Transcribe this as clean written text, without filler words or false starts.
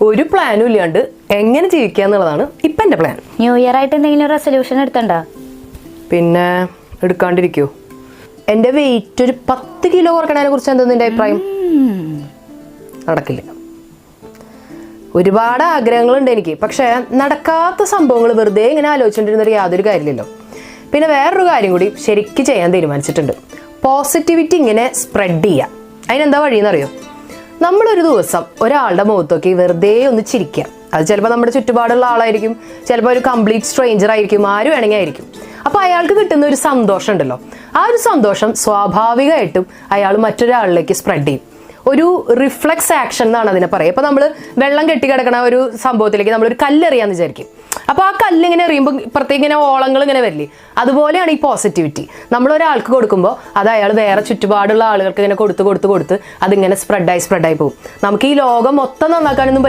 ഒരു പ്ലാനും ഇല്ലാണ്ട് എങ്ങനെ ജീവിക്കുക എന്നുള്ളതാണ് ഇപ്പം എൻ്റെ പ്ലാൻ. ന്യൂ ഇയർ ആയിട്ട് എന്തെങ്കിലും റെസൊല്യൂഷൻ എടുത്തണ്ട? പിന്നെ എടുക്കാണ്ടിരിക്കോ? എൻ്റെ വെയിറ്റ് ഒരു 10 കിലോ കുറക്കണതിനെ കുറിച്ച് എന്താ നിന്റെ അഭിപ്രായം? നടക്കില്ല. ഒരുപാട് ആഗ്രഹങ്ങളുണ്ട് എനിക്ക്, പക്ഷേ നടക്കാത്ത സംഭവങ്ങൾ വെറുതെ ഇങ്ങനെ ആലോചിച്ചുകൊണ്ടിരുന്നൊരു യാതൊരു കാര്യമില്ലല്ലോ. പിന്നെ വേറൊരു കാര്യം കൂടി ശരിക്കും ചെയ്യാൻ തീരുമാനിച്ചിട്ടുണ്ട്. പോസിറ്റിവിറ്റി ഇങ്ങനെ സ്പ്രെഡ് ചെയ്യുക. അതിനെന്താ വഴിയെന്നറിയോ? നമ്മളൊരു ദിവസം ഒരാളുടെ മുഖത്തൊക്കെ വെറുതെ ഒന്ന് ചിരിക്കുക. അത് ചിലപ്പോൾ നമ്മുടെ ചുറ്റുപാടുള്ള ആളായിരിക്കും, ചിലപ്പോൾ ഒരു കംപ്ലീറ്റ് സ്ട്രേഞ്ചർ ആയിരിക്കും, ആരും വേണമെങ്കിൽ ആയിരിക്കും. അപ്പോൾ അയാൾക്ക് കിട്ടുന്ന ഒരു സന്തോഷം ഉണ്ടല്ലോ, ആ ഒരു സന്തോഷം സ്വാഭാവികമായിട്ടും അയാൾ മറ്റൊരാളിലേക്ക് സ്പ്രെഡ് ചെയ്യും. ഒരു റിഫ്ലക്സ് ആക്ഷൻ എന്നാണ് അതിനെ പറയുക. ഇപ്പോൾ നമ്മൾ വെള്ളം കെട്ടിക്കിടക്കണ ഒരു സംഭവത്തിലേക്ക് നമ്മളൊരു കല്ലെറിയാന്ന് വിചാരിക്കും. അപ്പോൾ ആ കല്ല് ഇങ്ങനെ എറിയുമ്പോൾ ഇപ്പുറത്തേക്ക് ഇങ്ങനെ ഓളങ്ങൾ ഇങ്ങനെ വരില്ലേ, അതുപോലെയാണ് ഈ പോസിറ്റിവിറ്റി. നമ്മളൊരാൾക്ക് കൊടുക്കുമ്പോൾ അത് അയാൾ വേറെ ചുറ്റുപാടുള്ള ആളുകൾക്ക് ഇങ്ങനെ കൊടുത്ത് അതിങ്ങനെ സ്പ്രെഡായി പോകും. നമുക്ക് ഈ ലോകം മൊത്തം നന്നാക്കാനൊന്നും പറ്റില്ല.